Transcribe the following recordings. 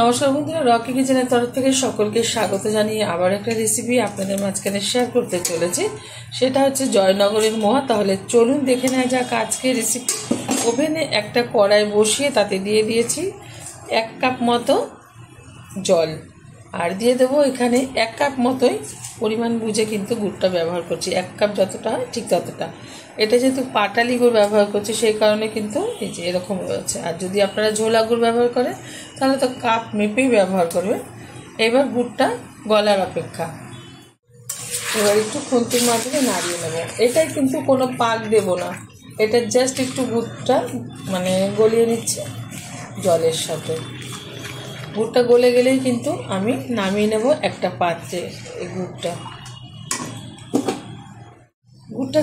নমস্কার বন্ধুরা, রকি কিচেনের তরফ থেকে সকলকে স্বাগত জানিয়ে আবার একটা রেসিপি আপনাদের মাঝখানে শেয়ার করতে চলেছি। সেটা হচ্ছে জয়নগরের মোয়া। তাহলে চলুন দেখে নেওয়া যাক আজকের রেসিপি। ওভেনে একটা কড়াই বসিয়ে তাতে দিয়ে দিয়েছি 1 কাপ মতো জল, আর দিয়ে দেবো এখানে 1 কাপ মতোই পরিমাণ বুঝে কিন্তু গুড়টা ব্যবহার করছি। 1 কাপ যতটা হয় ঠিক ততটা। এটা যেহেতু পাটালি গুড় ব্যবহার করছি সেই কারণে কিন্তু এই যে এরকম রয়েছে। আর যদি আপনারা ঝোলা গুড় ব্যবহার করেন তাহলে তো কাপ মেপেই ব্যবহার করবেন। এবার গুড়টা গলার অপেক্ষা। এবার একটু খুন্তির মাধ্যমে নাড়িয়ে নেব। এটাই কিন্তু কোনো পাক দেব না, এটা জাস্ট একটু গুড়টা গলিয়ে নিচ্ছে জলের সাথে। গুড়টা গলে গেলেই কিন্তু আমি নামিয়ে নেব একটা পাত্রে। এই গুড়টা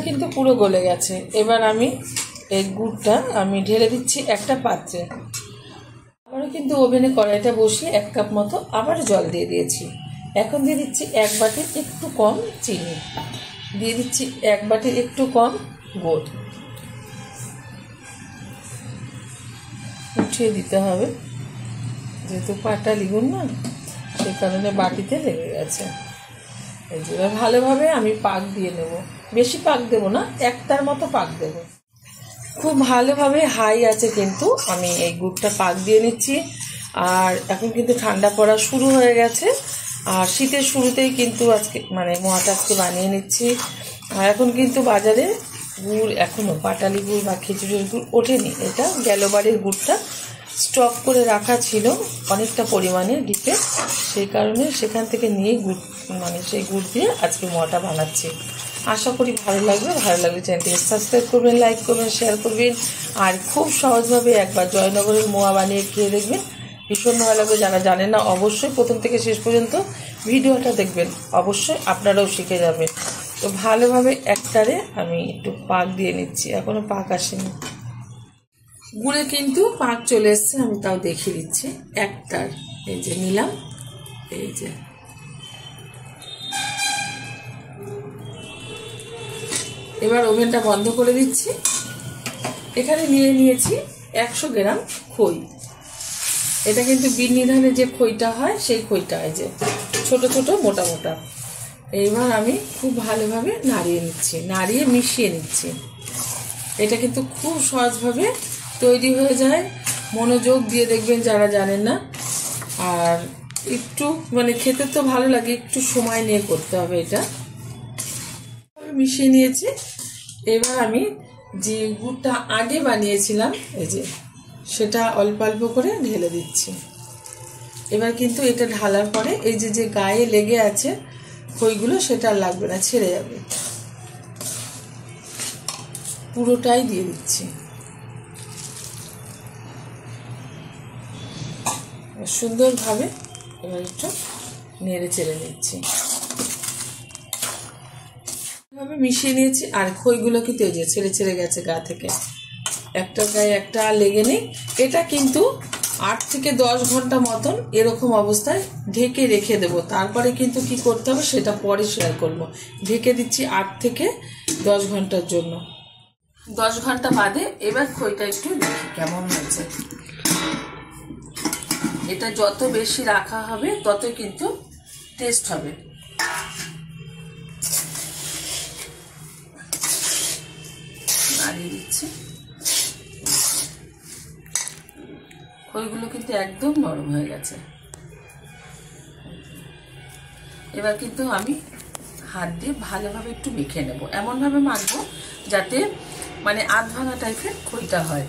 কিন্তু পুরো গলে গেছে। এবার আমি এই গুড়টা ঢেলে দিচ্ছি একটা পাত্রে। আবারও কিন্তু ওভেনে কড়াইটা বসিয়ে 1 কাপ মতো আবার জল দিয়ে দিয়েছি। এখন দিয়ে দিচ্ছি 1 বাটির একটু কম চিনি, দিয়ে দিচ্ছি 1 বাটির একটু কম গুড়। উঠিয়ে দিতে হবে, যেহেতু পাটালি গুড় না, সেই কারণে বাটিতে লেগে গেছে। এই যে ভালোভাবে আমি পাক দিয়ে নেব। বেশি পাক দেব না, একটার মতো পাক দেব। খুব ভালোভাবে হাই আছে কিন্তু আমি এই গুড়টা পাক দিয়ে নিচ্ছি। আর এখন কিন্তু ঠান্ডা পড়া শুরু হয়ে গেছে, আর শীতের শুরুতেই কিন্তু আজকে মোয়াটা আজকে বানিয়ে নিচ্ছি। আর এখন কিন্তু বাজারে গুড় এখনও পাটালি গুড় বা খিচুড়ির গুড় ওঠেনি। এটা গেলবাড়ির গুড়টা স্টক করে রাখা ছিল অনেকটা পরিমাণে ডিপে, সেই কারণে সেখান থেকে নিয়ে গুড় সেই গুড় দিয়ে আজকে মোয়াটা বানাচ্ছি। আশা করি ভালো লাগবে। ভালো লাগলে চ্যানেলটিকে সাবস্ক্রাইব করবেন, লাইক করবেন, শেয়ার করবেন। আর খুব সহজভাবে একবার জয়নগরের মোয়া বানিয়ে খেয়ে দেখবেন, ভীষণ ভালো লাগবে। যারা জানেন না অবশ্যই প্রথম থেকে শেষ পর্যন্ত ভিডিওটা দেখবেন, অবশ্যই আপনারাও শিখে যাবেন। তো ভালোভাবে একটারে আমি একটু পাক দিয়ে নিচ্ছি। এখনও পাক আসেনি, গুড়ে কিন্তু পাক চলে এসছে, আমি তাও দেখিয়ে দিচ্ছি। একটার এই যে নিলাম, এই যে এবার ওভেনটা বন্ধ করে দিচ্ছি। এখানে নিয়ে নিয়েছি 100 গ্রাম খই। এটা কিন্তু বিন্নি ধানের যে খইটা হয় সেই খইটা, এই যে ছোট ছোট মোটা মোটা। এইবার আমি খুব ভালোভাবে নাড়িয়ে নিচ্ছি, নাড়িয়ে মিশিয়ে নিচ্ছি। এটা কিন্তু খুব সহজভাবে তৈরি হয়ে যায়, মনোযোগ দিয়ে দেখবেন যারা জানেন না। আর একটু খেতে তো ভালো লাগে, একটু সময় নিয়ে করতে হবে। এটা মিশিয়ে নিয়েছি। এবার আমি যে গুড়টা আগে বানিয়েছিলাম এই যে সেটা অল্প অল্প করে ঢেলে দিচ্ছি। এবার কিন্তু এটা ঢালার পরে এই যে গায়ে লেগে আছে খইগুলো, সেটা আর লাগবে না, ছেড়ে যাবে। পুরোটাই দিয়ে দিচ্ছি। সুন্দরভাবে এবার একটু নেড়ে চেড়ে নিচ্ছি। মিশিয়ে নিয়েছি। আর খইগুলো কিন্তু এই যে ছেড়ে ছেড়ে গেছে গা থেকে, একটা গায়ে একটা লেগে নেই। এটা কিন্তু 8 থেকে 10 ঘন্টা মতন এরকম অবস্থায় ঢেকে রেখে দেব। তারপরে কিন্তু কি করতে হবে সেটা পরে শেয়ার করব। ঢেকে দিচ্ছি 8 থেকে 10 ঘন্টার জন্য। 10 ঘন্টা বাদে এবার খইটা একটু দেখি কেমন হয়েছে। এটা যত বেশি রাখা হবে ততই কিন্তু টেস্ট হবে। নাড়িয়ে দিচ্ছি। খইগুলো কিন্তু একদম নরম হয়ে গেছে। এবার কিন্তু আমি হাত দিয়ে ভালোভাবে একটু মেখে নেব। এমনভাবে মাখবো যাতে আধ ভাঙা টাইপের খইটা হয়।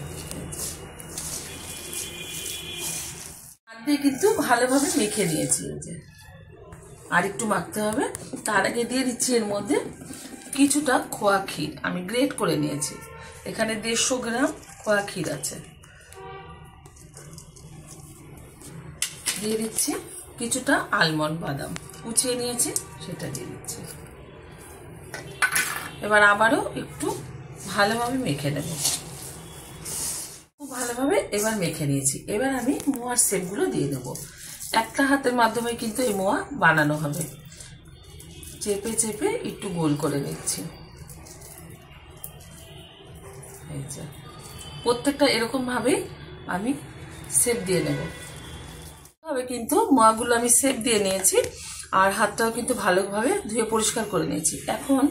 হাত দিয়ে কিন্তু ভালোভাবে মেখে নিয়েছি। এই যে আর একটু মাখতে হবে। তার আগে দিয়ে দিচ্ছি এর মধ্যে কিছুটা খোয়া ক্ষীর, আমি গ্রেট করে নিয়েছি। এখানে 150 গ্রাম খোয়া ক্ষীর আছে, দিয়ে দিচ্ছি। কিছুটা আলমন্ড বাদাম কুচিয়ে নিয়েছি, সেটা দিয়ে দিচ্ছি। এবার আবারও একটু ভালোভাবে মেখে নেব। খুব ভালোভাবে এবার মেখে নিয়েছি। এবার আমি মোয়ার শেপগুলো দিয়ে দেবো। একটা হাতের মাধ্যমে কিন্তু এই মোয়া বানানো হবে। চেপে চেপে একটু গোল করে নিচ্ছি। এই যে প্রত্যেকটা এরকম ভাবেই আমি শেপ দিয়ে নেব। ভাবে কিন্তু মোয়াগুলো আমি শেপ দিয়ে নিয়েছি, আর হাতটাও কিন্তু ভালোভাবে ধুয়ে পরিষ্কার করে নিয়েছি। এখন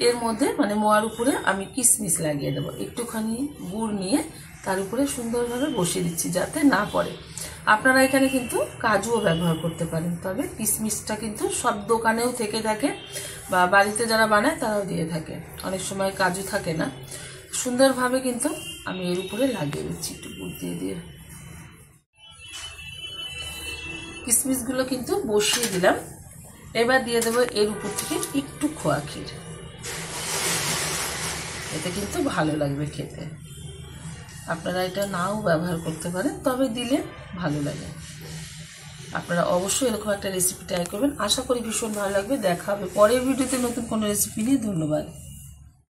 এর মধ্যে মানে মোয়ার উপরে আমি কিশমিশ লাগিয়ে দেবো। একটুখানি গুড় নিয়ে তার উপরে সুন্দরভাবে বসিয়ে দিচ্ছি যাতে না পড়ে। আপনারা এখানে কিন্তু কাজুও ব্যবহার করতে পারেন, তবে কিশমিশটা কিন্তু সব দোকানেও থেকে থাকে বা বাড়িতে যারা বানায় তারাও দিয়ে থাকে। অনেক সময় কাজু থাকে না। সুন্দরভাবে কিন্তু আমি এর উপরে লাগিয়ে দিচ্ছি একটু গুড় দিয়ে দিয়ে। কিশমিশগুলো কিন্তু বসিয়ে দিলাম। এবার দিয়ে দেবো এর উপর থেকে একটু খোয়া ক্ষীর। এতে কিন্তু ভালো লাগবে খেতে। আপনারা এটা নাও ব্যবহার করতে পারেন, তবে দিলে ভালো লাগে। আপনারা অবশ্যই এরকম একটা রেসিপি ট্রাই করবেন। আশা করি ভীষণ ভালো লাগবে। দেখা হবে পরের ভিডিওতে নতুন কোনো রেসিপি নিয়ে। ধন্যবাদ।